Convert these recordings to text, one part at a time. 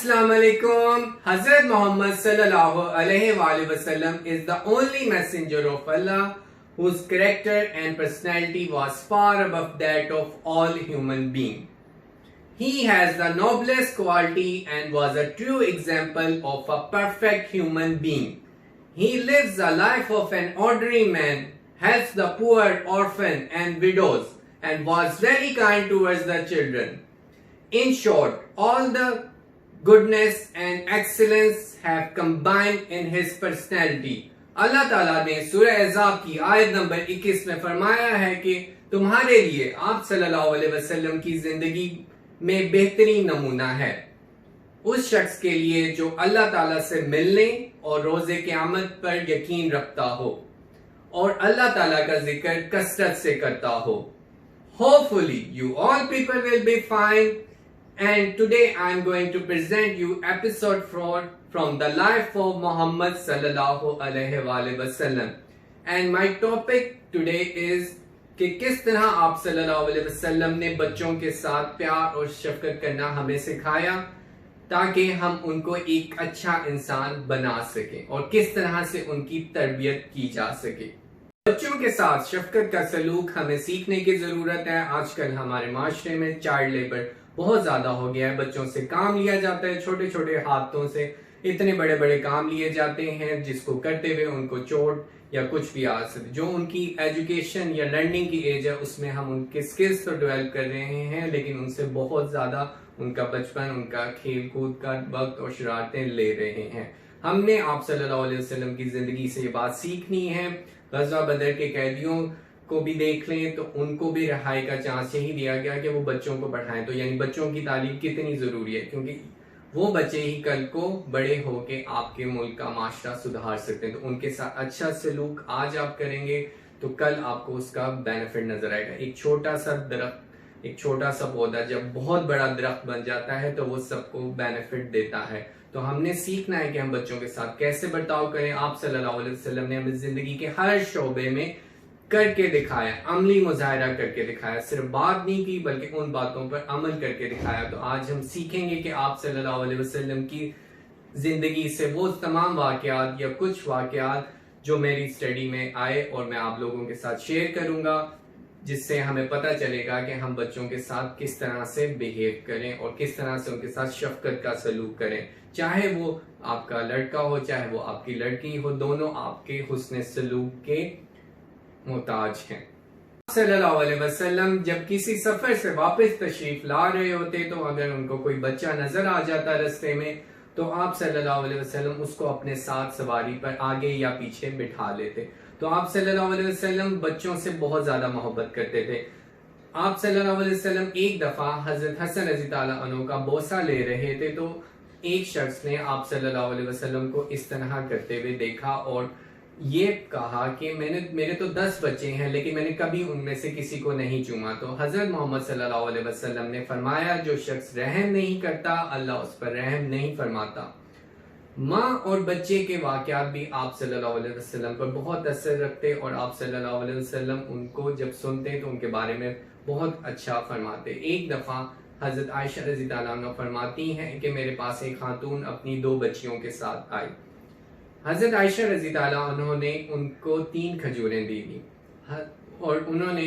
Assalamu alaikum. Hazrat Muhammad sallallahu alaihi wasallam is the only messenger of Allah whose character and personality was far above that of all human beings. He has the noblest quality and was a true example of a perfect human being. He lives the life of an ordinary man, helps the poor, orphan and widows, and was very kind towards the children. In short, all the goodness and excellence have combined in his personality. اللہ تعالیٰ نے سورہ احزاب کی آیت number 21 میں فرمایا ہے کہ تمہارے لیے آپ صلی اللہ علیہ وسلم کی زندگی میں بہترین نمونہ ہے اس شخص کے لیے جو اللہ تعالیٰ سے ملنے اور روز قیامت پر یقین رکھتا ہو اور اللہ تعالیٰ کا ذکر کثرت سے کرتا ہو. Hopefully you all people will be fine. And today I am going to present you episode 4 from the life of Muhammad sallallahu alaihi wasallam. And my topic today is کہ کس طرح آپ صلی اللہ علیہ وسلم نے بچوں کے ساتھ پیار اور شفقت کرنا ہمیں سکھایا تاکہ ہم ان کو ایک اچھا انسان بنا سکیں اور کس طرح سے ان کی تربیت کی جا سکے. بچوں کے ساتھ شفقت کا سلوک ہمیں سیکھنے کی ضرورت ہے. آج کل ہمارے معاشرے میں چائلڈ لیبر بہت زیادہ ہو گیا ہے. بچوں سے کام لیا جاتا ہے, چھوٹے چھوٹے ہاتھوں سے اتنے بڑے بڑے کام لیے جاتے ہیں جس کو کرتے ہوئے ان کو چوٹ یا کچھ بھی آ سکتے. جو ان کی ایجوکیشن یا لرننگ کی ایج ہے اس میں ہم ان کے سکلز تو ڈیولپ کر رہے ہیں لیکن ان سے بہت زیادہ ان کا بچپن, ان کا کھیل کود کا وقت اور شرارتیں لے رہے ہیں. ہم نے آپ صلی اللہ علیہ وسلم کی زندگی سے یہ بات سیکھنی ہے. غزوہ بدر کے قیدیوں کو بھی دیکھ لیں تو ان کو بھی رہائی کا چانس یہی دیا گیا کہ وہ بچوں کو پڑھائیں. تو یعنی بچوں کی تعلیم کتنی ضروری ہے کیونکہ وہ بچے ہی کل کو بڑے ہو کے آپ کے ملک کا معاشرہ سدھار سکتے ہیں. تو ان کے ساتھ اچھا سلوک آج آپ کریں گے تو کل آپ کو اس کا بینیفٹ نظر آئے گا. ایک چھوٹا سا درخت, ایک چھوٹا سا پودا جب بہت بڑا درخت بن جاتا ہے تو وہ سب کو بینیفٹ دیتا ہے. تو ہم نے سیکھنا ہے کہ ہم بچوں کے ساتھ کیسے برتاؤ کریں. آپ صلی اللہ علیہ وسلم نے ہمیں زندگی کے ہر شعبے میں کر کے دکھایا, عملی مظاہرہ کر کے دکھایا. صرف بات نہیں کی بلکہ ان باتوں پر عمل کر کے دکھایا. تو آج ہم سیکھیں گے کہ آپ صلی اللہ علیہ وسلم کی زندگی سے وہ تمام واقعات یا کچھ واقعات جو میری اسٹڈی میں آئے اور میں آپ لوگوں کے ساتھ شیئر کروں گا جس سے ہمیں پتہ چلے گا کہ ہم بچوں کے ساتھ کس طرح سے بیہیو کریں اور کس طرح سے ان کے ساتھ شفقت کا سلوک کریں. چاہے وہ آپ کا لڑکا ہو چاہے وہ آپ کی لڑکی ہو, دونوں آپ کے حسن سلوک کے محتاج ہیں. صلی اللہ علیہ وسلم جب کسی سفر سے واپس تشریف لا رہے ہوتے تو اگر ان کو کوئی بچہ نظر آ جاتا رستے میں تو آپ صلی اللہ علیہ وسلم اس کو اپنے ساتھ سواری پر آگے یا پیچھے بٹھا لیتے. تو آپ صلی اللہ علیہ وسلم بچوں سے بہت زیادہ محبت کرتے تھے. آپ صلی اللہ علیہ وسلم ایک دفعہ حضرت حسن رضی اللہ عنہ کا بوسہ لے رہے تھے تو ایک شخص نے آپ صلی اللہ علیہ وسلم کو اس طرح کرتے ہوئے دیکھا اور یہ کہا کہ میرے تو 10 بچے ہیں لیکن میں نے کبھی ان میں سے کسی کو نہیں چوما. تو حضرت محمد صلی اللہ علیہ وسلم نے فرمایا جو شخص رحم نہیں کرتا اللہ اس پر رحم نہیں فرماتا. ماں اور بچے کے واقعات بھی آپ صلی اللہ علیہ وسلم پر بہت اثر رکھتے اور آپ صلی اللہ علیہ وسلم ان کو جب سنتے تو ان کے بارے میں بہت اچھا فرماتے. ایک دفعہ حضرت عائشہ رضی اللہ عنہا فرماتی ہیں کہ میرے پاس ایک خاتون اپنی 2 بچیوں کے ساتھ آئی. حضرت عائشہ رضی اللہ عنہ نے ان کو 3 کھجوریں دی دی اور انہوں نے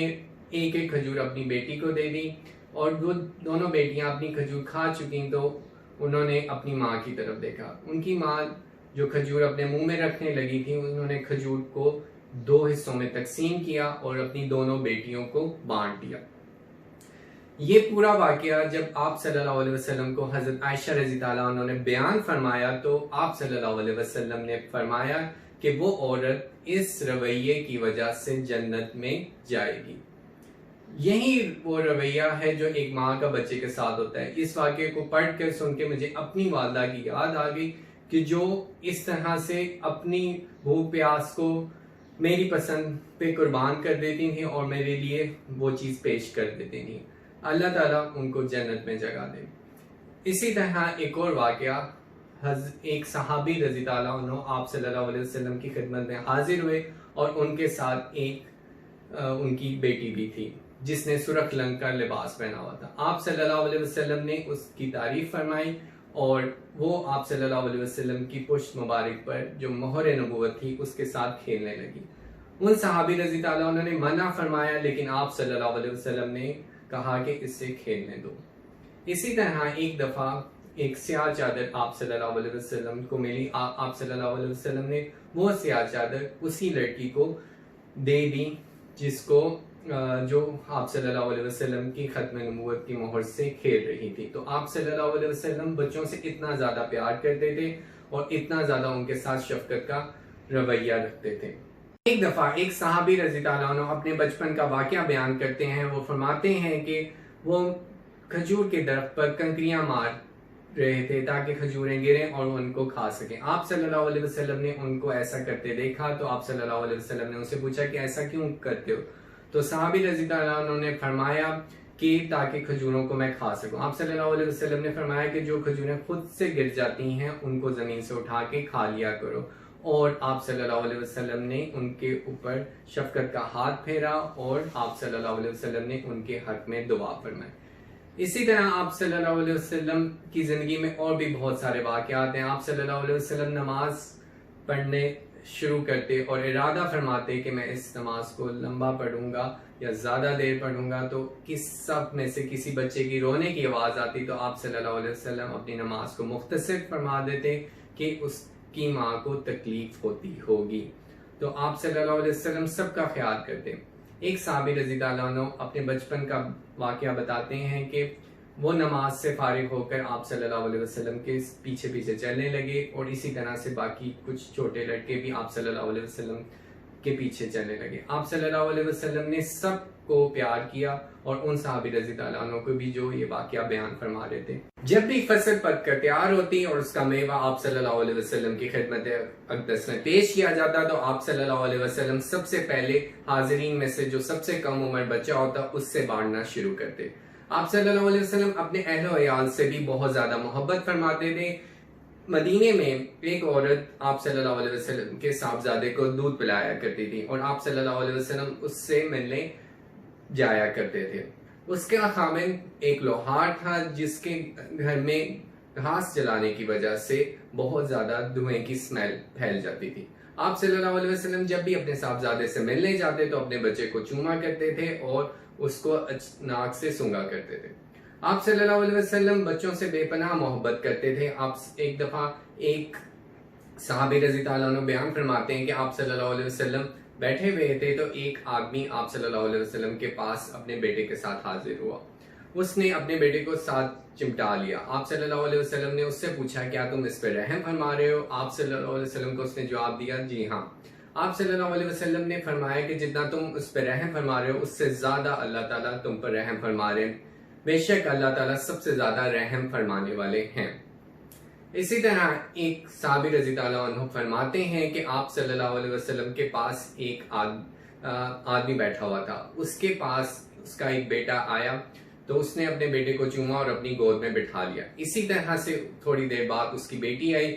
ایک ایک کھجور اپنی بیٹی کو دے دی اور وہ دونوں بیٹیاں اپنی کھجور کھا چکی تو انہوں نے اپنی ماں کی طرف دیکھا. ان کی ماں جو کھجور اپنے منہ میں رکھنے لگی تھی انہوں نے کھجور کو 2 حصوں میں تقسیم کیا اور اپنی دونوں بیٹیوں کو بانٹ دیا. یہ پورا واقعہ جب آپ صلی اللہ علیہ وسلم کو حضرت عائشہ رضی اللہ عنہ نے بیان فرمایا تو آپ صلی اللہ علیہ وسلم نے فرمایا کہ وہ عورت اس رویے کی وجہ سے جنت میں جائے گی. یہی وہ رویہ ہے جو ایک ماں کا بچے کے ساتھ ہوتا ہے. اس واقعے کو پڑھ کر سن کے مجھے اپنی والدہ کی یاد آ گئی کہ جو اس طرح سے اپنی بھوک پیاس کو میری پسند پہ قربان کر دیتی تھیں اور میرے لیے وہ چیز پیش کر دیتی تھیں. اللہ تعالیٰ ان کو جنت میں جگہ دے. اسی طرح ایک اور واقعہ, ایک صحابی رضی اللہ عنہ آپ صلی اللہ علیہ وسلم کی خدمت میں حاضر ہوئے اور ان کے ساتھ ایک ان کی بیٹی بھی تھی جس نے سرخ رنگ کا لباس پہنا ہوا تھا. آپ صلی اللہ علیہ وسلم نے اس کی تعریف فرمائی اور وہ آپ صلی اللہ علیہ وسلم کی پشت مبارک پر جو مہر نبوت تھی اس کے ساتھ کھیلنے لگی. ان صحابی رضی تعالیٰ عنہ نے منع فرمایا لیکن آپ صلی اللہ علیہ وسلم نے کہا کہ اس سے کھیلنے دو. اسی طرح ایک دفعہ ایک سیاہ چادر آپ صلی اللہ علیہ وسلم کو ملی. آپ صلی اللہ علیہ وسلم نے وہ سیاہ چادر اسی لڑکی کو دے دی جس کو جو آپ صلی اللہ علیہ وسلم کی ختم نبوت کی مہر سے کھیل رہی تھی. تو آپ صلی اللہ علیہ وسلم بچوں سے اتنا زیادہ پیار کرتے تھے اور اتنا زیادہ ان کے ساتھ شفقت کا رویہ رکھتے تھے. ایک دفعہ ایک صحابی رضی تعالیٰ عنہ اپنے بچپن کا واقعہ بیان کرتے ہیں. وہ فرماتے ہیں کہ وہ کھجور کے درخت پر کنکریاں مار رہے تھے تاکہ کھجوریں گریں اور ان کو کھا سکیں. آپ صلی اللہ علیہ وسلم نے ان کو ایسا کرتے دیکھا تو آپ صلی اللہ علیہ وسلم نے ان سے پوچھا کہ ایسا کیوں کرتے ہو؟ تو صحابی رضی اللہ عنہ نے فرمایا کہ تاکہ کھجوروں کو میں کھا سکوں. آپ صلی اللہ علیہ وسلم نے فرمایا کہ جو کھجوریں خود سے گر جاتی ہیں ان کو زمین سے اٹھا کے کھا لیا کرو. اور آپ صلی اللہ علیہ وسلم نے ان کے اوپر شفقت کا ہاتھ پھیرا اور آپ صلی اللہ علیہ وسلم نے ان کے حق میں دعا فرمائی. اسی طرح آپ صلی اللہ علیہ وسلم کی زندگی میں اور بھی بہت سارے واقعات ہیں. آپ صلی اللہ علیہ وسلم نماز پڑھنے شروع کرتے اور ارادہ فرماتے کہ میں اس نماز کو لمبا پڑھوں گا یا زیادہ دیر پڑھوں گا تو کس صف میں سے کسی بچے کی رونے کی آواز آتی تو آپ صلی اللہ علیہ وسلم اپنی نماز کو مختصر فرما دیتے کہ اس کی ماں کو تکلیف ہوتی ہوگی. تو آپ صلی اللہ علیہ وسلم سب کا خیال کرتے. ایک صحابی رضی اللہ عنہ اپنے بچپن کا واقعہ بتاتے ہیں کہ وہ نماز سے فارغ ہو کر آپ صلی اللہ علیہ وسلم کے پیچھے پیچھے چلنے لگے اور اسی طرح سے باقی کچھ چھوٹے لڑکے بھی آپ صلی اللہ علیہ وسلم کے پیچھے چلنے لگے. آپ صلی اللہ علیہ وسلم نے سب کو پیار کیا اور ان صحابی رضی اللہ عنہ کو بھی جو یہ واقعہ بیان فرما رہے تھے. جب بھی فصل پک کر تیار ہوتی اور اس کا میوہ آپ صلی اللہ علیہ وسلم کی خدمت اقدس میں پیش کیا جاتا تو آپ صلی اللہ علیہ وسلم سب سے پہلے حاضرین میں سے جو سب سے کم عمر بچہ ہوتا اس سے بانٹنا شروع کرتے. آپ صلی اللہ علیہ وسلم اپنے اہل و عیال سے بھی بہت زیادہ محبت فرماتے تھے. مدینے میں ایک عورت آپ صلی اللہ علیہ وسلم کے صاحبزادے کو دودھ پلایا کرتی تھی اور آپ صلی اللہ علیہ وسلم اس سے ملنے جایا کرتے تھے. اس کا خامن ایک لوہار تھا جس کے گھر میں گھاس جلانے کی وجہ سے بہت زیادہ دھوئیں کی سمیل پھیل جاتی تھی. آپ صلی اللہ علیہ وسلم جب بھی اپنے صاحبزادے سے ملنے جاتے تو اپنے بچے کو چوما کرتے تھے اور اس کو ناک سے سونگا کرتے تھے. آپ صلی اللہ علیہ وسلم بچوں سے بے پناہ محبت کرتے تھے. آپ ایک دفعہ ایک صحابی رضی اللہ عنہ بیان فرماتے ہیں کہ آپ صلی اللہ علیہ وسلم بیٹھے ہوئے تھے تو ایک آدمی آپ صلی اللہ علیہ وسلم کے پاس اپنے بیٹے کے ساتھ حاضر ہوا. اس نے اپنے بیٹے کو ساتھ چمٹا لیا. آپ صلی اللہ علیہ وسلم نے اس سے پوچھا کیا تم اس پہ رحم فرما رہے ہو؟ آپ صلی اللہ علیہ وسلم کو اس نے جواب دیا جی ہاں. آپ صلی اللہ علیہ وسلم نے فرمایا کہ جتنا تم اس پہ رحم فرما رہے ہو اس سے زیادہ اللہ تعالیٰ تم پر رحم فرما رہے ہیں. بے شک اللہ تعالیٰ سب سے زیادہ رحم فرمانے والے ہیں. اسی طرح ایک صحابی رضی اللہ عنہ فرماتے ہیں کہ آپ صلی اللہ علیہ وسلم کے پاس ایک آدمی بیٹھا ہوا تھا. اس کے پاس اس کا ایک بیٹا آیا تو اس نے اپنے بیٹے کو چوما اور اپنی گود میں بٹھا لیا. اسی طرح سے تھوڑی دیر بعد اس کی بیٹی آئی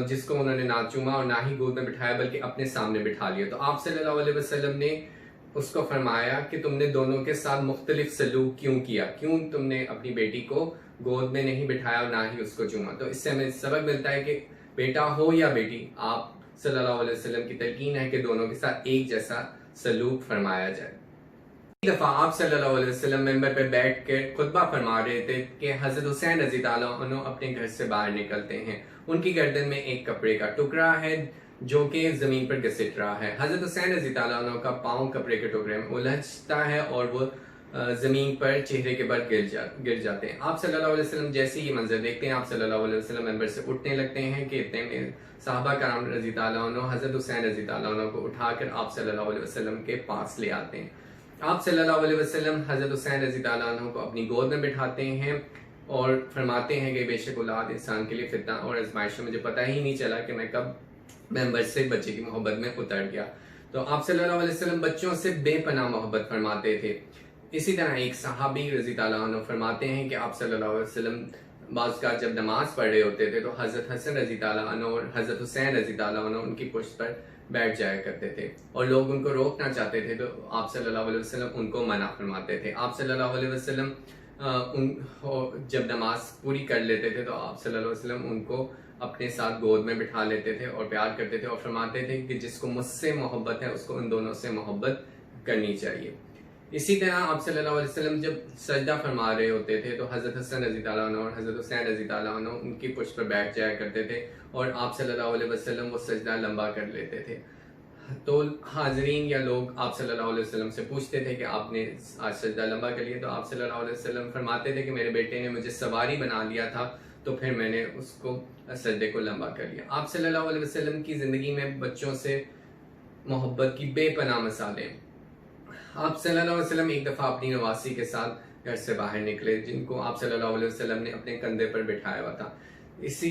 جس کو انہوں نے نہ چوما اور نہ ہی گود میں بٹھایا بلکہ اپنے سامنے بٹھا لیا. تو آپ صلی اللہ علیہ وسلم نے اس کو فرمایا کہ تم نے دونوں کے ساتھ مختلف سلوک کیوں کیا؟ کیوں تم نے اپنی بیٹی کو گود میں نہیں بٹھایا اور نہ ہی اس کو چوما؟ تو اس سے ہمیں سبق ملتا ہے کہ بیٹا ہو یا بیٹی آپ صلی اللہ علیہ وسلم کی تلقین ہے کہ دونوں کے ساتھ ایک جیسا سلوک فرمایا جائے. ایک دفعہ آپ صلی اللہ علیہ وسلم ممبر پہ بیٹھ کے خطبہ فرما رہے تھے کہ حضرت حسین رضی اللہ عنہ اپنے گھر سے باہر نکلتے ہیں. ان کی گردن میں ایک کپڑے کا ٹکڑا ہے جو کہ زمین پر گھسٹ رہا ہے. حضرت حسین رضی اللہ عنہ کا پاؤں کپڑے کے ٹکڑے میں الجھتا ہے اور وہ زمین پر چہرے کے بل گر جاتے ہیں. آپ صلی اللہ علیہ وسلم جیسے یہ منظر دیکھتے ہیں آپ صلی اللہ علیہ وسلم ممبر سے اٹھنے لگتے ہیں کہ اتنے میں صحابہ کرام رضی اللہ عنہ حضرت حسین رضی اللہ عنہ کو اٹھا کر آپ صلی اللہ علیہ وسلم کے پاس لے آتے ہیں. آپ صلی اللہ علیہ وسلم حضرت حسین رضی اللہ عنہ کو اپنی گود میں بٹھاتے ہیں اور فرماتے ہیں کہ بے شک اولاد انسان کے لیے فتنہ اور آزمائش ہے. مجھے پتہ ہی نہیں چلا کہ میں کب ممبر سے بچے کی محبت میں اتر گیا. تو آپ صلی اللہ علیہ وسلم بچوں سے بے پناہ محبت فرماتے تھے. اسی طرح ایک صحابی رضی اللہ عنہ فرماتے ہیں کہ آپ صلی اللہ علیہ وسلم بعض کا جب نماز پڑھ رہے ہوتے تھے تو حضرت حسن رضی اللہ عنہ اور حضرت حسین رضی اللہ عنہ ان کی پشت پر بیٹھ جایا کرتے تھے اور لوگ ان کو روکنا چاہتے تھے تو آپ صلی اللہ علیہ وسلم ان کو منع فرماتے تھے. آپ صلی اللہ علیہ وسلم جب نماز پوری کر لیتے تھے تو آپ صلی اللہ علیہ وسلم ان کو اپنے ساتھ گود میں بٹھا لیتے تھے اور پیار کرتے تھے اور فرماتے تھے کہ جس کو مجھ سے محبت ہے اس کو ان دونوں سے محبت کرنی چاہیے. اسی طرح آپ صلی اللہ علیہ وسلم جب سجدہ فرما رہے ہوتے تھے تو حضرت حسن رضی اللہ عنہ اور حضرت حسین رضی اللہ عنہ ان کی پشت پر بیٹھ جایا کرتے تھے اور آپ صلی اللہ علیہ وسلم وہ سجدہ لمبا کر لیتے تھے. تو حاضرین یا لوگ آپ صلی اللہ علیہ وسلم سے پوچھتے تھے کہ آپ نے آج سجدہ لمبا کر لیا, تو آپ صلی اللہ علیہ وسلم فرماتے تھے کہ میرے بیٹے نے مجھے سواری بنا لیا تھا تو پھر میں نے اس کو سجدے کو لمبا کر لیا. آپ صلی اللہ علیہ وسلم کی زندگی میں بچوں سے محبت کی بے پناہ مثالیں. آپ صلی اللہ علیہ وسلم ایک دفعہ اپنی نواسی کے ساتھ گھر سے باہر نکلے جن کو آپ صلی اللہ علیہ وسلم نے اپنے کندھے پر بٹھایا ہوا تھا. اسی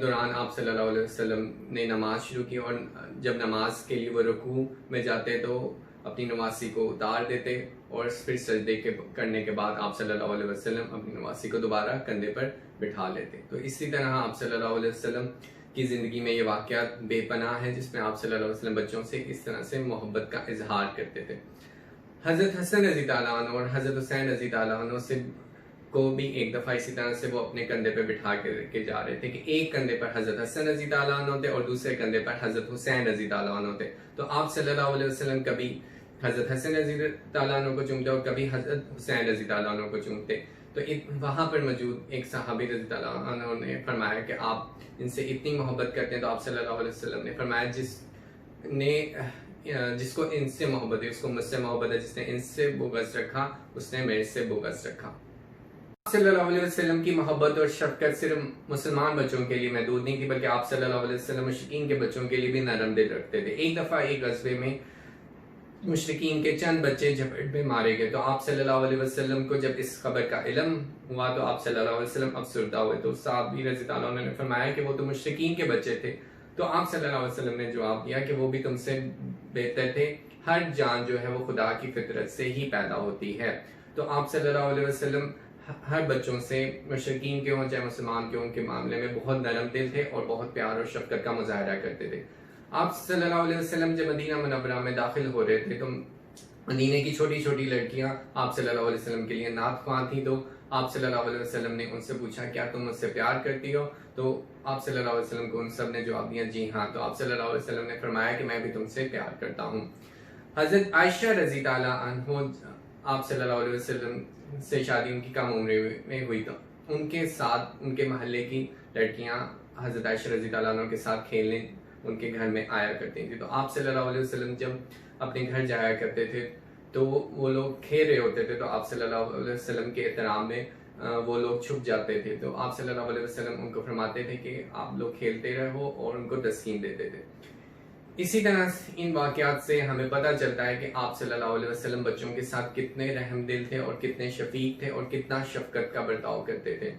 دوران آپ صلی اللہ علیہ وسلم نے نماز شروع کی اور جب نماز کے لیے وہ رکوع میں جاتے تو اپنی نواسی کو اتار دیتے اور پھر سجدے کرنے کے بعد آپ صلی اللہ علیہ وسلم اپنی نواسی کو دوبارہ کندھے پر بٹھا لیتے. تو اسی طرح آپ صلی اللہ علیہ وسلم کی زندگی میں یہ واقعات بے پناہ ہے جس میں آپ صلی اللہ علیہ وسلم بچوں سے اس طرح سے محبت کا اظہار کرتے تھے. حضرت حسن رضی اللہ عنہ اور حضرت حسین رضی اللہ عنہ سے کو بھی ایک دفعہ اسی طرح سے وہ اپنے کندھے پہ بٹھا کے جا رہے تھے کہ ایک کندھے پر حضرت حسن رضی اللہ عنہ تھے اور دوسرے کندھے پر حضرت حسین رضی اللہ عنہ تھے. تو آپ صلی اللہ علیہ وسلم کبھی حضرت حسن رضی اللہ عنہ کو چومتے اور کبھی حضرت حسین رضی اللہ عنہ کو چومتے. تو وہاں پر موجود ایک صحابی رضی اللہ عنہ نے فرمایا کہ آپ ان سے اتنی محبت کرتے ہیں, تو آپ صلی اللہ علیہ وسلم نے فرمایا جس کو ان سے محبت ہے اس کو مجھ سے محبت ہے, جس نے ان سے بغض رکھا اس نے میرے سے بغض رکھا. صلی اللہ علیہ وسلم کی محبت اور شفقت صرف مسلمان بچوں کے لیے محدود نہیں تھی بلکہ آپ صلی اللہ علیہ وسلم مشرکین کے بچوں کے لیے بھی نرم دل رکھتے تھے. ایک دفعہ ایک غزوے میں مشرکین کے چند بچے جھپٹ میں مارے گئے تو آپ صلی اللہ علیہ وسلم کو جب اس خبر کا علم ہوا تو آپ صلی اللہ علیہ وسلم افسردہ ہوئے. تو صحابی رضی اللہ عنہ نے فرمایا کہ وہ تو مشرکین کے بچے تھے. تو آپ صلی اللہ علیہ وسلم نے جواب دیا کہ وہ بھی تم سے بہتر تھے, ہر جان جو ہے وہ خدا کی فطرت سے ہی پیدا ہوتی ہے. تو آپ صلی اللہ علیہ وسلم ہر بچوں سے مشرکین کے ہوں چاہے مسلمان کے ہوں کے معاملے میں بہت نرم دل تھے اور بہت پیار اور شفقت کا مظاہرہ کرتے تھے. آپ صلی اللہ علیہ وسلم جب مدینہ منورہ میں داخل ہو رہے تھے تو مدینہ کی چھوٹی چھوٹی لڑکیاں آپ صلی اللہ علیہ وسلم کے لیے نعت خواں تھیں. تو آپ صلی اللہ علیہ وسلم نے ان سے پوچھا کیا تم مجھ سے پیار کرتی ہو؟ تو آپ صلی اللہ علیہ وسلم کو ان سب نے جواب دیا جی ہاں. تو آپ صلی اللہ علیہ وسلم نے فرمایا کہ میں بھی تم سے پیار کرتا ہوں. حضرت عائشہ رضی اللہ عنہ آپ صلی اللہ علیہ وسلم سے شادی ان کی کم عمر میں ہوئی تو ان کے ساتھ ان کے محلے کی لڑکیاں حضرت عائشہ رضی اللہ عنہ کے ساتھ کھیلنے ان کے گھر میں آیا کرتی تھیں. تو آپ صلی اللہ علیہ وسلم جب اپنے گھر جایا کرتے تھے تو وہ لوگ کھیل رہے ہوتے تھے تو آپ صلی اللہ علیہ وسلم کے احترام میں وہ لوگ چھپ جاتے تھے. تو آپ صلی اللہ علیہ وسلم ان کو فرماتے تھے کہ آپ لوگ کھیلتے رہو اور ان کو تسکین دیتے تھے. اسی طرح ان واقعات سے ہمیں پتہ چلتا ہے کہ آپ صلی اللہ علیہ وسلم بچوں کے ساتھ کتنے رحم دل تھے اور کتنے شفیق تھے اور کتنا شفقت کا برتاؤ کرتے تھے.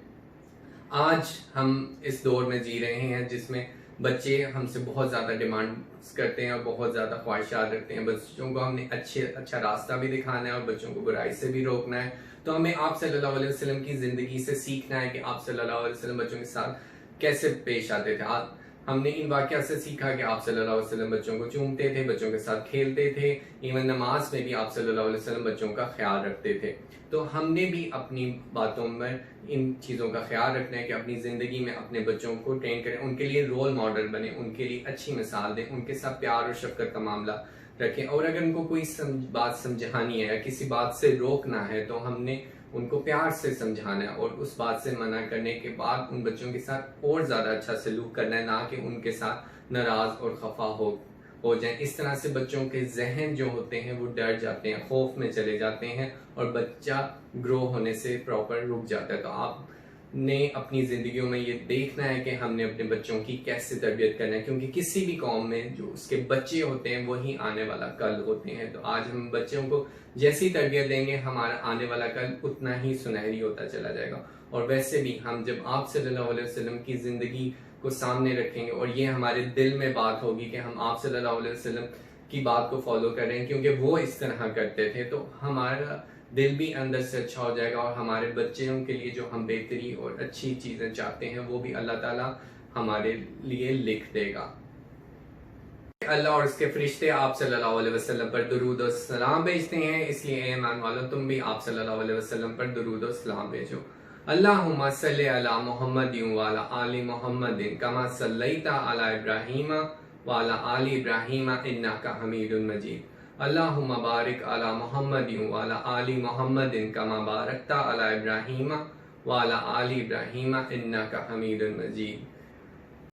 آج ہم اس دور میں جی رہے ہیں جس میں بچے ہم سے بہت زیادہ ڈیمانڈ کرتے ہیں اور بہت زیادہ خواہشات رکھتے ہیں. بچوں کو ہم نے اچھا راستہ بھی دکھانا ہے اور بچوں کو برائی سے بھی روکنا ہے. تو ہمیں آپ صلی اللہ علیہ وسلم کی زندگی سے سیکھنا ہے کہ آپ صلی اللہ علیہ وسلم بچوں کے ساتھ کیسے پیش آتے تھے. ہم نے ان واقعات سے سیکھا کہ آپ صلی اللہ علیہ وسلم بچوں کو چومتے تھے, بچوں کے ساتھ کھیلتے تھے, ایون نماز میں بھی آپ صلی اللہ علیہ وسلم بچوں کا خیال رکھتے تھے. تو ہم نے بھی اپنی باتوں میں ان چیزوں کا خیال رکھنا ہے کہ اپنی زندگی میں اپنے بچوں کو ٹرین کریں, ان کے لیے رول ماڈل بنے, ان کے لیے اچھی مثال دیں, ان کے ساتھ پیار اور شفقت کا معاملہ رکھیں. اور اگر ان کو کوئی بات سمجھانی ہے یا کسی بات سے روکنا ہے تو ہم نے ان کو پیار سے سمجھانا ہے اور اس بات سے منع کرنے کے بعد ان بچوں کے ساتھ اور زیادہ اچھا سلوک کرنا ہے, نہ کہ ان کے ساتھ ناراض اور خفا ہو جائیں. اس طرح سے بچوں کے ذہن جو ہوتے ہیں وہ ڈر جاتے ہیں, خوف میں چلے جاتے ہیں اور بچہ گرو ہونے سے پراپر رک جاتا ہے. تو آپ نے اپنی زندگیوں میں یہ دیکھنا ہے کہ ہم نے اپنے بچوں کی کیسے تربیت کرنا ہے, کیونکہ کسی بھی قوم میں جو اس کے بچے ہوتے ہیں وہی آنے والا کل ہوتے ہیں. تو آج ہم بچوں کو جیسی تربیت دیں گے ہمارا آنے والا کل اتنا ہی سنہری ہوتا چلا جائے گا. اور ویسے بھی ہم جب آپ صلی اللہ علیہ وسلم کی زندگی کو سامنے رکھیں گے اور یہ ہمارے دل میں بات ہوگی کہ ہم آپ صلی اللہ علیہ وسلم کی بات کو فالو کر رہے ہیں کیونکہ وہ اس طرح کرتے تھے, تو ہمارا دل بھی اندر سے اچھا ہو جائے گا اور ہمارے بچوں کے لیے جو ہم بہتری اور اچھی چیزیں چاہتے ہیں وہ بھی اللہ تعالیٰ ہمارے لیے لکھ دے گا. اللہ اور اس کے فرشتے آپ صلی اللہ علیہ وسلم پر درود و سلام بھیجتے ہیں، اس لیے اے ایمان والوں تم بھی آپ صلی اللہ علیہ وسلم پر درود و سلام بھیجو۔ اللہم صلی علی محمد وعلی آل محمد کما صلیت علی ابراہیم وعلی آل ابراہیم انک حمید مجید۔ اللہم بارک علی محمد وعلی آل محمد کما بارکت علی ابراہیم وعلی آل ابراہیم انک حمید مجید۔